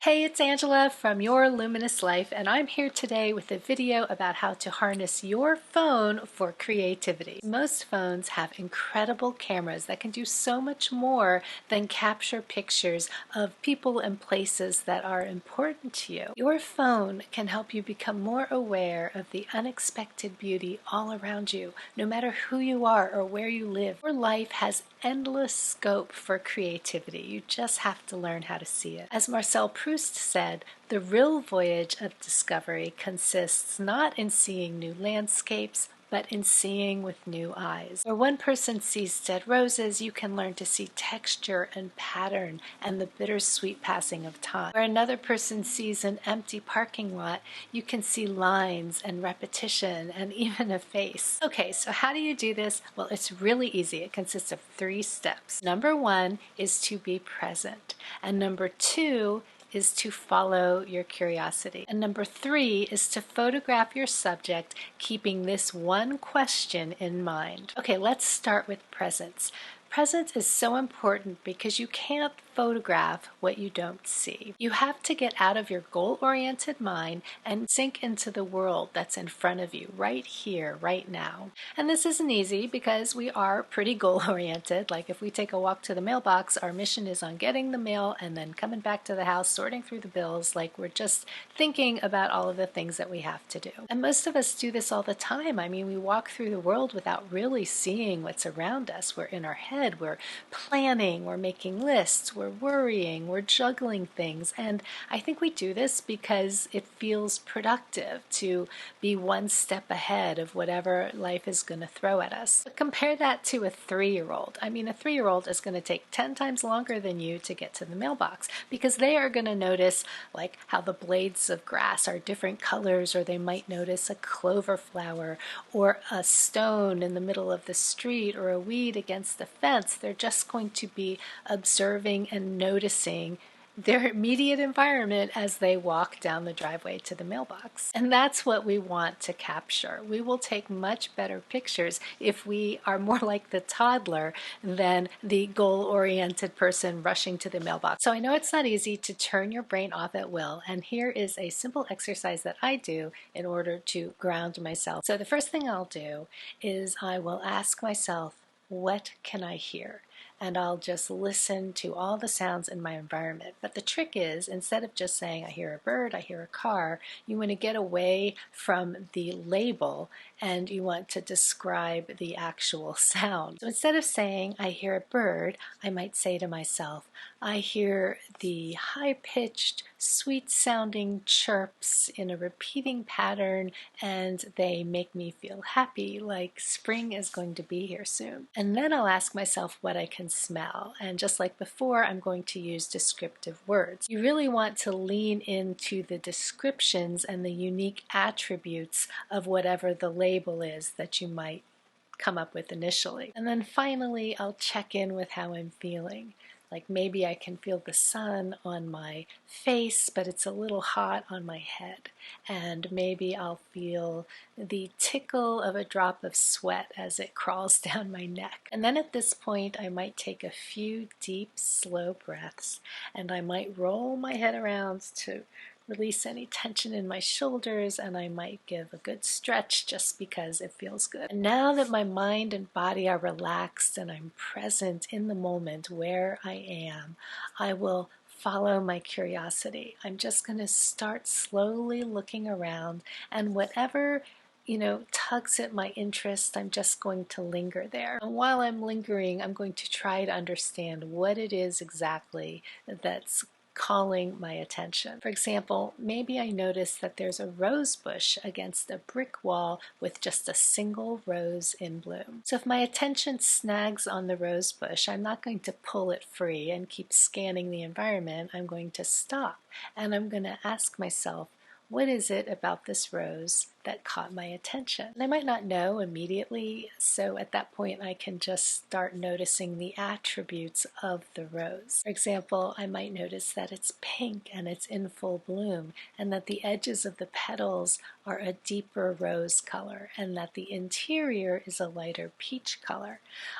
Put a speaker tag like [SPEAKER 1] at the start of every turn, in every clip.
[SPEAKER 1] Hey, it's Angela from Your Luminous Life, and I'm here today with a video about how to harness your phone for creativity. Most phones have incredible cameras that can do so much more than capture pictures of people and places that are important to you. Your phone can help you become more aware of the unexpected beauty all around you, no matter who you are or where you live. Your life has endless scope for creativity. You just have to learn how to see it. As Marcel Proust said, the real voyage of discovery consists not in seeing new landscapes, but in seeing with new eyes. Where one person sees dead roses, you can learn to see texture and pattern and the bittersweet passing of time. Where another person sees an empty parking lot, you can see lines and repetition and even a face. Okay, so how do you do this? Well, it's really easy. It consists of 3 steps. Number 1 is to be present, and number 2 is to follow your curiosity. And number 3 is to photograph your subject, keeping this one question in mind. Okay, let's start with presence. Presence is so important because you can't photograph what you don't see. You have to get out of your goal-oriented mind and sink into the world that's in front of you, right here, right now. And this isn't easy because we are pretty goal-oriented. Like if we take a walk to the mailbox, our mission is on getting the mail and then coming back to the house, sorting through the bills, like we're just thinking about all of the things that we have to do. And most of us do this all the time. I mean, we walk through the world without really seeing what's around us. We're in our head. We're planning, we're making lists, we're worrying, we're juggling things. And I think we do this because it feels productive to be one step ahead of whatever life is going to throw at us. But compare that to a 3-year-old. I mean, a 3-year-old is going to take 10 times longer than you to get to the mailbox because they are going to notice like how the blades of grass are different colors, or they might notice a clover flower or a stone in the middle of the street or a weed against the fence. They're just going to be observing and noticing their immediate environment as they walk down the driveway to the mailbox. And that's what we want to capture. We will take much better pictures if we are more like the toddler than the goal-oriented person rushing to the mailbox. So I know it's not easy to turn your brain off at will, and here is a simple exercise that I do in order to ground myself. So the first thing I'll do is I will ask myself, what can I hear? And I'll just listen to all the sounds in my environment. But the trick is, instead of just saying, I hear a bird, I hear a car, you want to get away from the label and you want to describe the actual sound. So instead of saying, I hear a bird, I might say to myself, I hear the high-pitched, sweet-sounding chirps in a repeating pattern, and they make me feel happy, like spring is going to be here soon. And then I'll ask myself what I can smell. And just like before, I'm going to use descriptive words. You really want to lean into the descriptions and the unique attributes of whatever the label is that you might come up with initially. And then finally, I'll check in with how I'm feeling. Like maybe I can feel the sun on my face, but it's a little hot on my head. And maybe I'll feel the tickle of a drop of sweat as it crawls down my neck. And then at this point, I might take a few deep, slow breaths, and I might roll my head around to release any tension in my shoulders, and I might give a good stretch just because it feels good. And now that my mind and body are relaxed and I'm present in the moment where I am, I will follow my curiosity. I'm just going to start slowly looking around, and whatever tugs at my interest, I'm just going to linger there. And while I'm lingering, I'm going to try to understand what it is exactly that's calling my attention. For example, maybe I notice that there's a rose bush against a brick wall with just a single rose in bloom. So if my attention snags on the rose bush, I'm not going to pull it free and keep scanning the environment. I'm going to stop and I'm going to ask myself, what is it about this rose that caught my attention? And I might not know immediately, so at that point I can just start noticing the attributes of the rose. For example, I might notice that it's pink and it's in full bloom, and that the edges of the petals are a deeper rose color, and that the interior is a lighter peach color.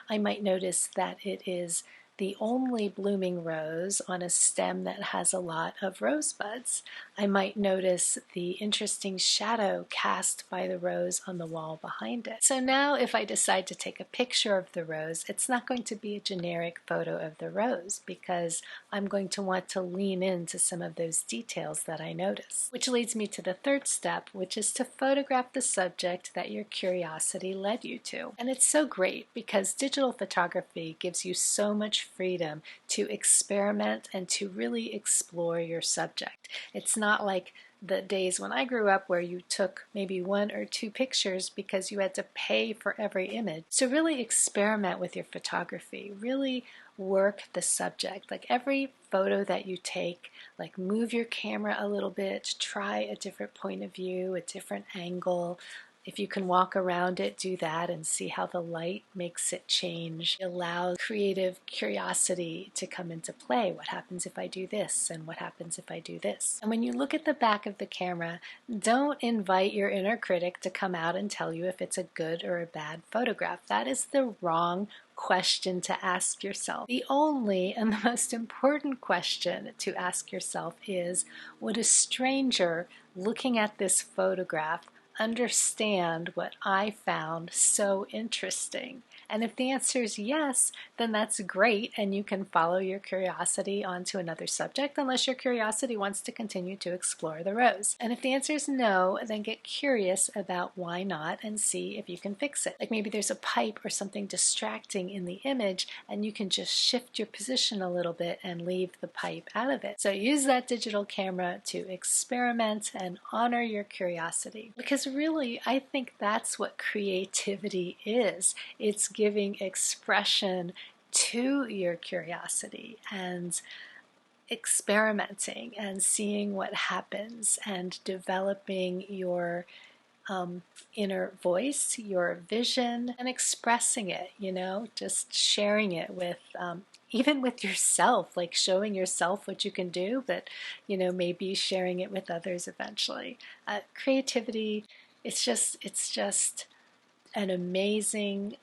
[SPEAKER 1] I might notice that it is the only blooming rose on a stem that has a lot of rosebuds. I might notice the interesting shadow cast by the rose on the wall behind it. So now if I decide to take a picture of the rose, it's not going to be a generic photo of the rose because I'm going to want to lean into some of those details that I notice. Which leads me to the third step, which is to photograph the subject that your curiosity led you to. And it's so great because digital photography gives you so much freedom to experiment and to really explore your subject. It's not like the days when I grew up where you took maybe 1 or 2 pictures because you had to pay for every image. So really experiment with your photography. Really work the subject. Like every photo that you take, like move your camera a little bit, try a different point of view, a different angle. If you can walk around it, do that and see how the light makes it change. Allow creative curiosity to come into play. What happens if I do this? And what happens if I do this? And when you look at the back of the camera, don't invite your inner critic to come out and tell you if it's a good or a bad photograph. That is the wrong question to ask yourself. The only and the most important question to ask yourself is, would a stranger looking at this photograph understand what I found so interesting? And if the answer is yes, then that's great and you can follow your curiosity onto another subject unless your curiosity wants to continue to explore the rose. And if the answer is no, then get curious about why not and see if you can fix it. Like maybe there's a pipe or something distracting in the image and you can just shift your position a little bit and leave the pipe out of it. So use that digital camera to experiment and honor your curiosity. Because really, I think that's what creativity is. It's giving expression to your curiosity and experimenting and seeing what happens and developing your inner voice, your vision, and expressing it, just sharing it with even with yourself, like showing yourself what you can do, but maybe sharing it with others eventually. Creativity, it's just an amazing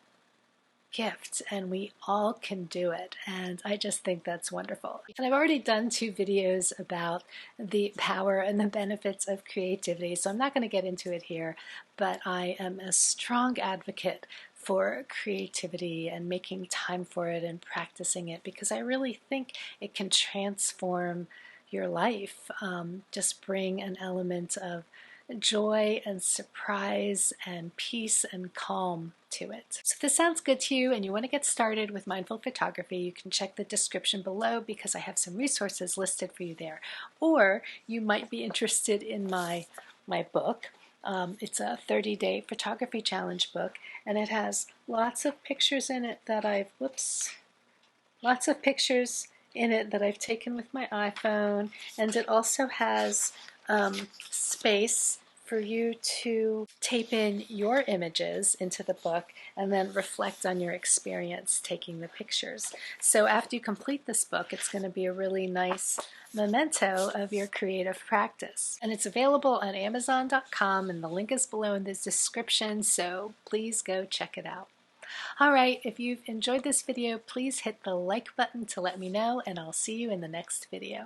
[SPEAKER 1] gift and we all can do it, and I just think that's wonderful. And I've already done 2 videos about the power and the benefits of creativity, so I'm not going to get into it here, but I am a strong advocate for creativity and making time for it and practicing it because I really think it can transform your life, just bring an element of joy and surprise and peace and calm to it. So if this sounds good to you and you want to get started with mindful photography, you can check the description below because I have some resources listed for you there. Or you might be interested in my book. It's a 30-day photography challenge book, and it has lots of pictures in it that I've taken with my iPhone, and it also has space for you to tape in your images into the book and then reflect on your experience taking the pictures. So after you complete this book, it's going to be a really nice memento of your creative practice. And it's available on Amazon.com, and the link is below in the description, so please go check it out. Alright, if you've enjoyed this video, please hit the like button to let me know, and I'll see you in the next video.